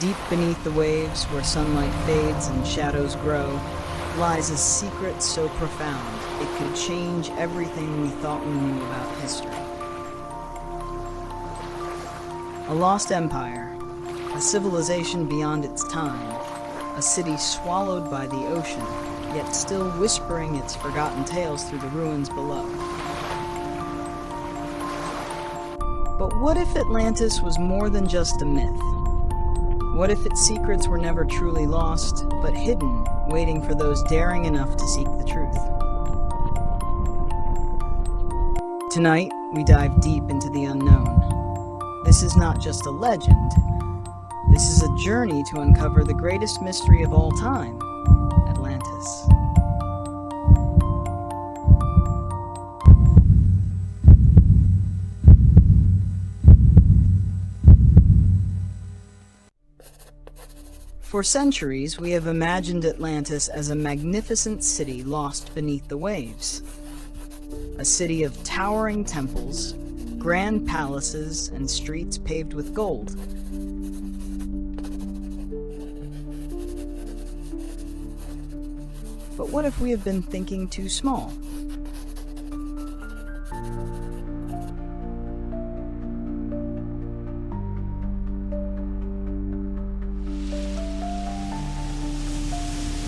Deep beneath the waves, where sunlight fades and shadows grow, lies a secret so profound it could change everything we thought we knew about history. A lost empire, a civilization beyond its time, a city swallowed by the ocean, yet still whispering its forgotten tales through the ruins below. But what if Atlantis was more than just a myth? What if its secrets were never truly lost, but hidden, waiting for those daring enough to seek the truth? Tonight, we dive deep into the unknown. This is not just a legend. This is a journey to uncover the greatest mystery of all time, Atlantis. For centuries, we have imagined Atlantis as a magnificent city lost beneath the waves. A city of towering temples, grand palaces, and streets paved with gold. But what if we have been thinking too small?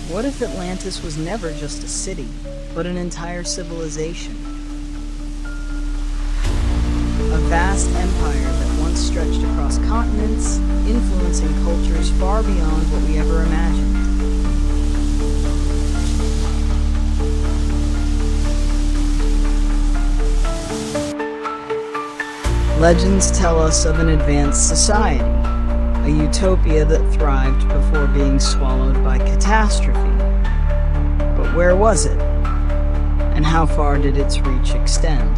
What if Atlantis was never just a city, but an entire civilization? A vast empire that once stretched across continents, influencing cultures far beyond what we ever imagined. Legends tell us of an advanced society, a utopia that thrived before being swallowed by catastrophe. But where was it? And how far did its reach extend?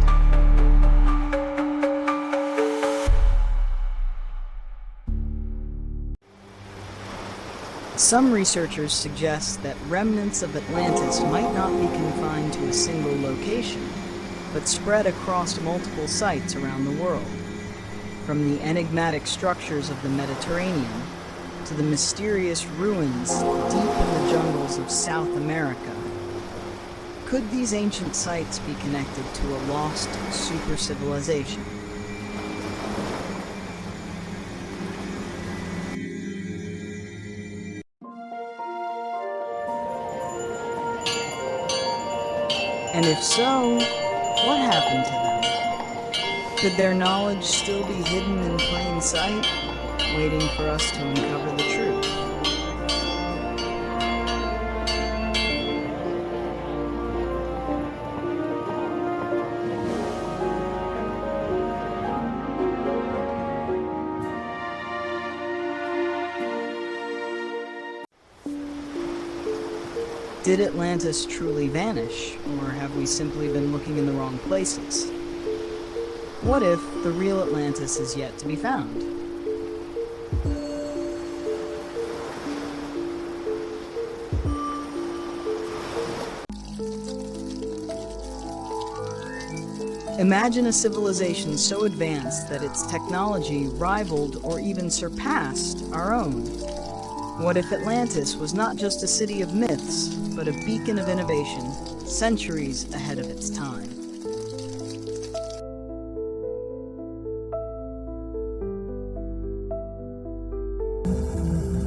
Some researchers suggest that remnants of Atlantis might not be confined to a single location, but spread across multiple sites around the world. From the enigmatic structures of the Mediterranean to the mysterious ruins deep in the jungles of South America. Could these ancient sites be connected to a lost super-civilization? And if so, what happened to them? Could their knowledge still be hidden in plain sight, waiting for us to uncover the truth? Did Atlantis truly vanish, or have we simply been looking in the wrong places? What if the real Atlantis is yet to be found? Imagine a civilization so advanced that its technology rivaled or even surpassed our own. What if Atlantis was not just a city of myths, but a beacon of innovation, centuries ahead of its time?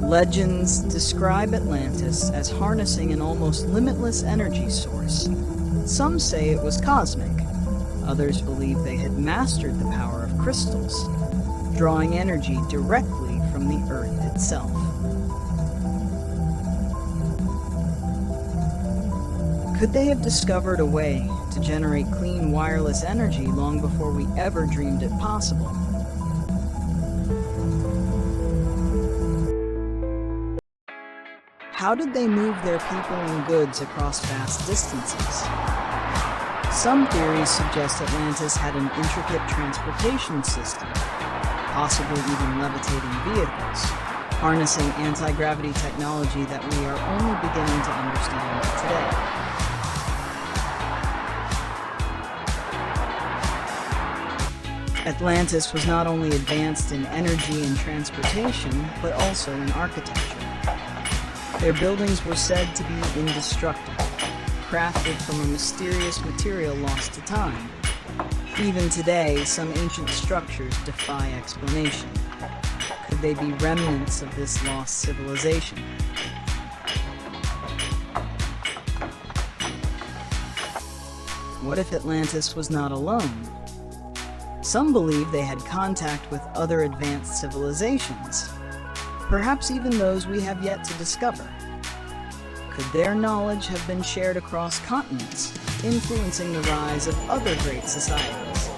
Legends describe Atlantis as harnessing an almost limitless energy source. Some say it was cosmic. Others believe they had mastered the power of crystals, drawing energy directly from the Earth itself. Could they have discovered a way to generate clean wireless energy long before we ever dreamed it possible? How did they move their people and goods across vast distances? Some theories suggest Atlantis had an intricate transportation system, possibly even levitating vehicles, harnessing anti-gravity technology that we are only beginning to understand today. Atlantis was not only advanced in energy and transportation, but also in architecture. Their buildings were said to be indestructible, crafted from a mysterious material lost to time. Even today, some ancient structures defy explanation. Could they be remnants of this lost civilization? What if Atlantis was not alone? Some believe they had contact with other advanced civilizations, perhaps even those we have yet to discover. Could their knowledge have been shared across continents, influencing the rise of other great societies?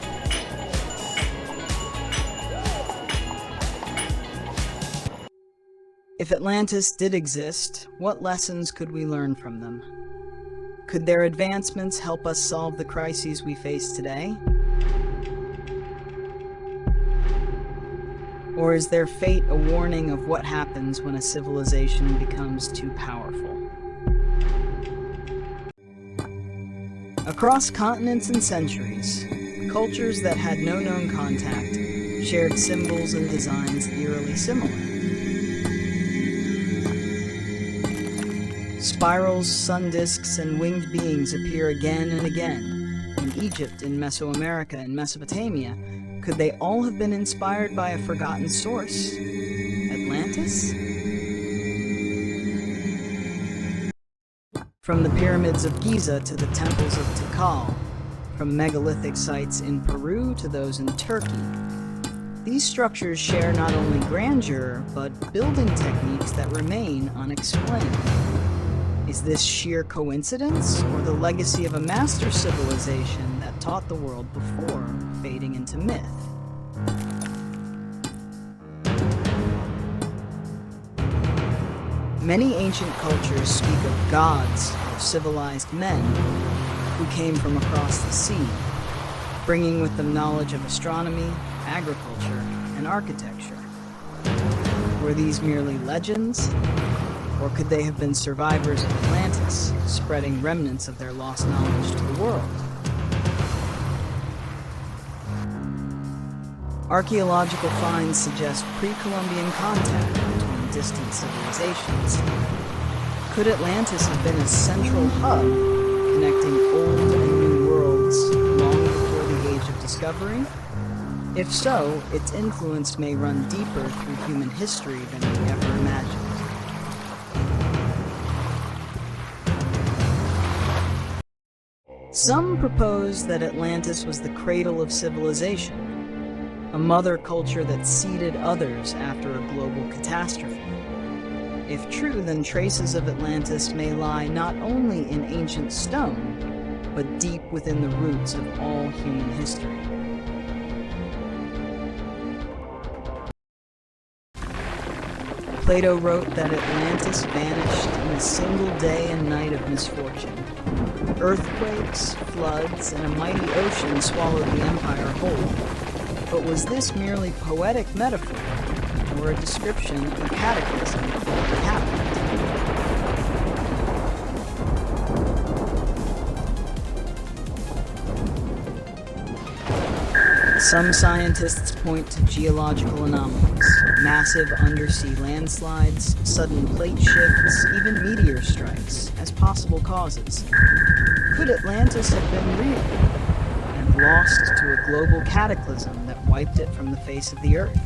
If Atlantis did exist, what lessons could we learn from them? Could their advancements help us solve the crises we face today? Or is their fate a warning of what happens when a civilization becomes too powerful? Across continents and centuries, cultures that had no known contact shared symbols and designs eerily similar. Spirals, sun disks, and winged beings appear again and again. In Egypt, in Mesoamerica, and Mesopotamia, could they all have been inspired by a forgotten source? Atlantis? From the pyramids of Giza to the temples of Tikal, from megalithic sites in Peru to those in Turkey, these structures share not only grandeur, but building techniques that remain unexplained. Is this sheer coincidence, or the legacy of a master civilization that taught the world before fading into myth? Many ancient cultures speak of gods or civilized men who came from across the sea, bringing with them knowledge of astronomy, agriculture, and architecture. Were these merely legends? Or could they have been survivors of Atlantis, spreading remnants of their lost knowledge to the world? Archaeological finds suggest pre-Columbian contact between distant civilizations. Could Atlantis have been a central hub, connecting old and new worlds long before the Age of Discovery? If so, its influence may run deeper through human history than we ever imagined. Some propose that Atlantis was the cradle of civilization, a mother culture that seeded others after a global catastrophe. If true, then traces of Atlantis may lie not only in ancient stone, but deep within the roots of all human history. Plato wrote that Atlantis vanished in a single day and night of misfortune. Earthquakes, floods, and a mighty ocean swallowed the empire whole. But was this merely poetic metaphor, or a description of a cataclysm that really happened? Some scientists point to geological anomalies, massive undersea landslides, sudden plate shifts, even meteor strikes, as possible causes. Could Atlantis have been real, and lost to a global cataclysm that wiped it from the face of the Earth?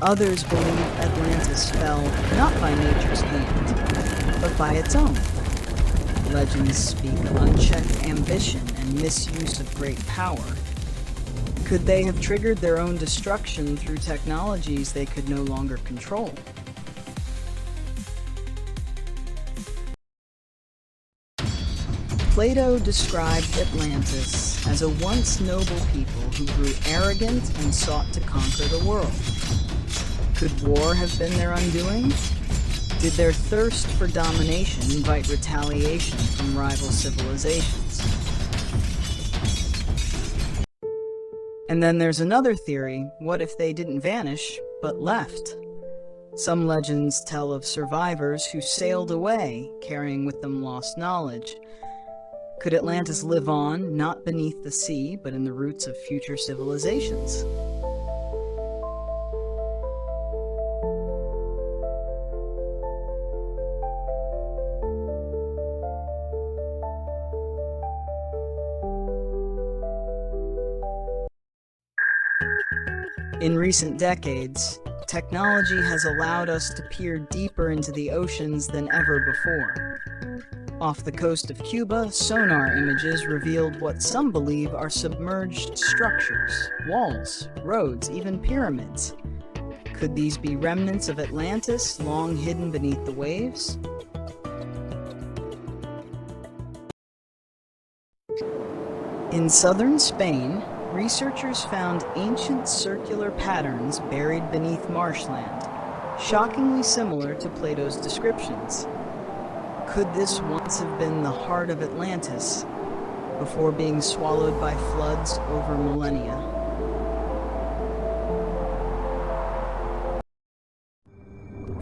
Others believe Atlantis fell not by nature's hand, but by its own. Legends speak of unchecked ambition and misuse of great power. Could they have triggered their own destruction through technologies they could no longer control? Plato described Atlantis as a once noble people who grew arrogant and sought to conquer the world. Could war have been their undoing? Did their thirst for domination invite retaliation from rival civilizations? And then there's another theory: what if they didn't vanish, but left? Some legends tell of survivors who sailed away, carrying with them lost knowledge. Could Atlantis live on, not beneath the sea, but in the roots of future civilizations? In recent decades, technology has allowed us to peer deeper into the oceans than ever before. Off the coast of Cuba, sonar images revealed what some believe are submerged structures, walls, roads, even pyramids. Could these be remnants of Atlantis, long hidden beneath the waves? In southern Spain, researchers found ancient circular patterns buried beneath marshland, shockingly similar to Plato's descriptions. Could this once have been the heart of Atlantis, before being swallowed by floods over millennia?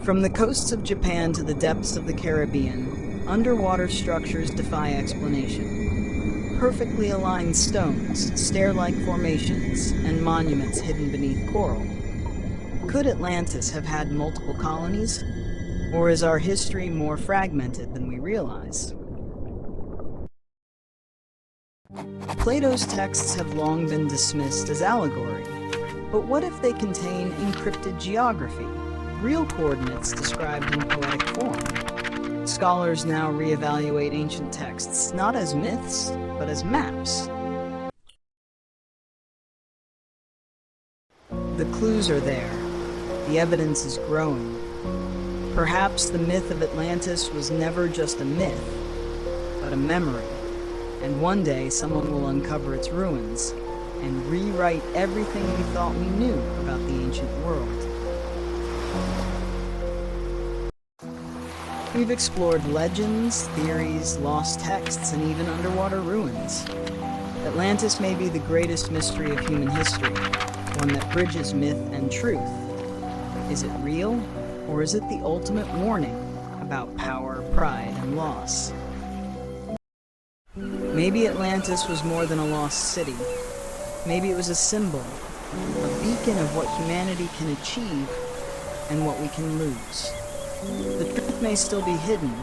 From the coasts of Japan to the depths of the Caribbean, underwater structures defy explanation. Perfectly aligned stones, stair-like formations, and monuments hidden beneath coral. Could Atlantis have had multiple colonies? Or is our history more fragmented than we realize? Plato's texts have long been dismissed as allegory, but what if they contain encrypted geography, real coordinates described in poetic form? Scholars now reevaluate ancient texts not as myths, but as maps. The clues are there. The evidence is growing. Perhaps the myth of Atlantis was never just a myth, but a memory. And one day someone will uncover its ruins and rewrite everything we thought we knew about the ancient world. We've explored legends, theories, lost texts, and even underwater ruins. Atlantis may be the greatest mystery of human history, one that bridges myth and truth. Is it real, or is it the ultimate warning about power, pride, and loss? Maybe Atlantis was more than a lost city. Maybe it was a symbol, a beacon of what humanity can achieve and what we can lose. The truth may still be hidden,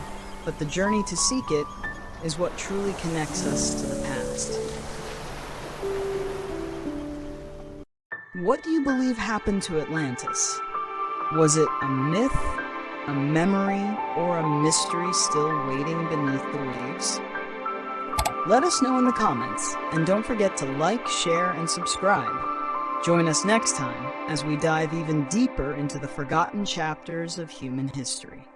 but the journey to seek it is what truly connects us to the past. What do you believe happened to Atlantis? Was it a myth, a memory, or a mystery still waiting beneath the waves? Let us know in the comments, and don't forget to like, share, and subscribe. Join us next time as we dive even deeper into the forgotten chapters of human history.